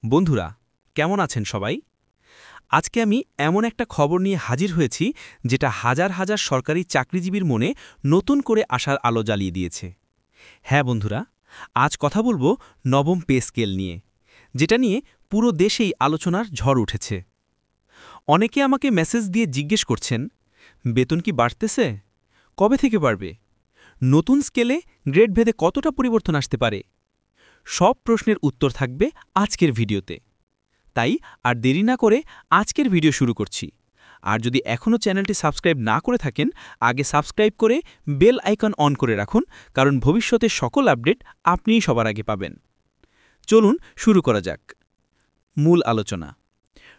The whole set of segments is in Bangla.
বন্ধুরা, কেমন আছেন সবাই? আজকে আমি এমন একটা খবর নিয়ে হাজির হয়েছি যেটা হাজার হাজার সরকারি চাকরিজীবীর মনে নতুন করে আশার আলো জ্বালিয়ে দিয়েছে। হ্যাঁ বন্ধুরা, আজ কথা বলবো নবম পে স্কেল নিয়ে, যেটা নিয়ে পুরো দেশেই আলোচনার ঝড় উঠেছে। অনেকে আমাকে মেসেজ দিয়ে জিজ্ঞেস করছেন, বেতন কি বাড়তেছে? কবে থেকে বাড়বে? নতুন স্কেলে গ্রেড ভেদে কতটা পরিবর্তন আসতে পারে? সব প্রশ্নের উত্তর থাকবে আজকের ভিডিওতে। তাই আর দেরি না করে আজকের ভিডিও শুরু করছি। আর যদি এখনও চ্যানেলটি সাবস্ক্রাইব না করে থাকেন, আগে সাবস্ক্রাইব করে বেল আইকন অন করে রাখুন, কারণ ভবিষ্যতে সকল আপডেট আপনিই সবার আগে পাবেন। চলুন শুরু করা যাক। মূল আলোচনা।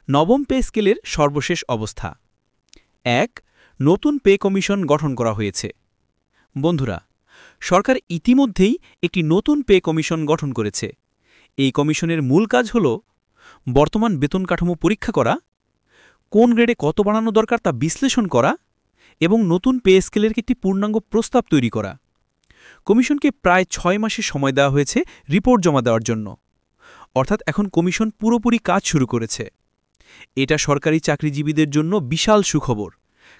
নবম পে স্কেলের সর্বশেষ অবস্থা। ১. নতুন পে কমিশন গঠন করা হয়েছে। বন্ধুরা, সরকার ইতিমধ্যেই একটি নতুন পে কমিশন গঠন করেছে। এই কমিশনের মূল কাজ হল বর্তমান বেতন কাঠামো পরীক্ষা করা, কোন গ্রেডে কত বাড়ানো দরকার তা বিশ্লেষণ করা এবং নতুন পে স্কেলের একটি পূর্ণাঙ্গ প্রস্তাব তৈরি করা। কমিশনকে প্রায় ৬ মাসের সময় দেওয়া হয়েছে রিপোর্ট জমা দেওয়ার জন্য। অর্থাৎ এখন কমিশন পুরোপুরি কাজ শুরু করেছে। এটা সরকারি চাকরিজীবীদের জন্য বিশাল সুখবর,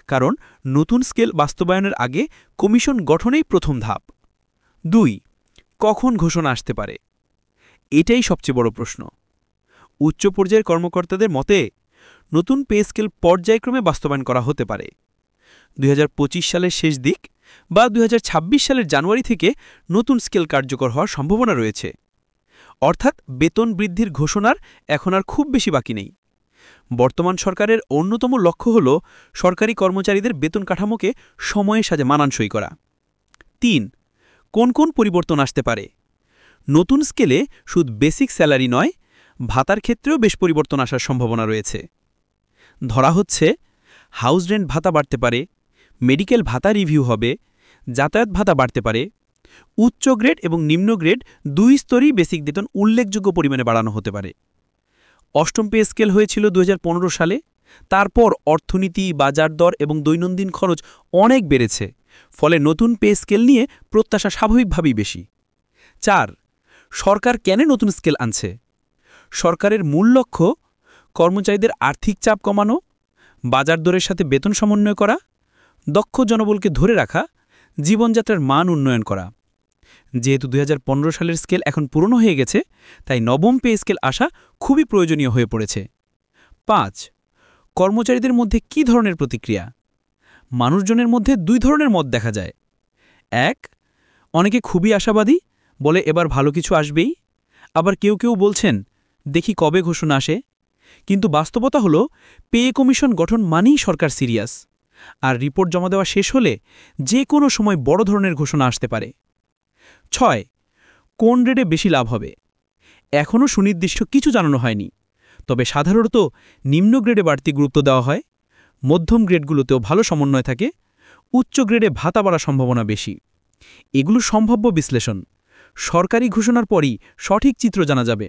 কারণ নতুন স্কেল বাস্তবায়নের আগে কমিশন গঠনেই প্রথম ধাপ। ২. কখন ঘোষণা আসতে পারে? এটাই সবচেয়ে বড় প্রশ্ন। উচ্চ পর্যায়ের কর্মকর্তাদের মতে নতুন পে স্কেল পর্যায়ক্রমে বাস্তবায়ন করা হতে পারে। ২০২৫ সালের শেষ দিক বা ২০২৬ সালের জানুয়ারি থেকে নতুন স্কেল কার্যকর হওয়ার সম্ভাবনা রয়েছে। অর্থাৎ বেতন বৃদ্ধির ঘোষণার এখন আর খুব বেশি বাকি নেই। বর্তমান সরকারের অন্যতম লক্ষ্য হল সরকারি কর্মচারীদের বেতন কাঠামোকে সময়ের সাথে মানানসই করা। ৩. কোন কোন পরিবর্তন আসতে পারে? নতুন স্কেলে শুধু বেসিক স্যালারি নয়, ভাতার ক্ষেত্রেও বেশ পরিবর্তন আসার সম্ভাবনা রয়েছে। ধরা হচ্ছে হাউস রেন্ট ভাতা বাড়তে পারে, মেডিকেল ভাতা রিভিউ হবে, যাতায়াত ভাতা বাড়তে পারে। উচ্চ গ্রেড এবং নিম্ন গ্রেড দুই স্তরেই বেসিক বেতন উল্লেখযোগ্য পরিমাণে বাড়ানো হতে পারে। অষ্টম পে স্কেল হয়েছিল ২০১৫ সালে। তারপর অর্থনীতি, বাজার দর এবং দৈনন্দিন খরচ অনেক বেড়েছে, ফলে নতুন পে স্কেল নিয়ে প্রত্যাশা স্বাভাবিকভাবেই বেশি। ৪. সরকার কেন নতুন স্কেল আনছে? সরকারের মূল লক্ষ্য কর্মচারীদের আর্থিক চাপ কমানো, বাজার দরের সাথে বেতন সমন্বয় করা, দক্ষ জনবলকে ধরে রাখা, জীবনযাত্রার মান উন্নয়ন করা। যেহেতু ২০১৫ সালের স্কেল এখন পুরনো হয়ে গেছে, তাই নবম পে স্কেল আসা খুবই প্রয়োজনীয় হয়ে পড়েছে। ৫. কর্মচারীদের মধ্যে কী ধরনের প্রতিক্রিয়া? মানুষজনের মধ্যে দুই ধরনের মত দেখা যায়। ১. অনেকে খুবই আশাবাদী, বলে এবার ভালো কিছু আসবেই। আবার কেউ কেউ বলছেন, দেখি কবে ঘোষণা আসে। কিন্তু বাস্তবতা হল পে কমিশন গঠন মানেই সরকার সিরিয়াস, আর রিপোর্ট জমা দেওয়া শেষ হলে যে কোনো সময় বড় ধরনের ঘোষণা আসতে পারে। ৬. কোন গ্রেডে বেশি লাভ হবে? এখনও সুনির্দিষ্ট কিছু জানানো হয়নি, তবে সাধারণত নিম্ন গ্রেডে বাড়তি গুরুত্ব দেওয়া হয়, মধ্যম গ্রেডগুলোতেও ভালো সমন্বয় থাকে, উচ্চ গ্রেডে ভাতা বাড়ার সম্ভাবনা বেশি। এগুলো সম্ভাব্য বিশ্লেষণ। সরকারি ঘোষণার পরই সঠিক চিত্র জানা যাবে।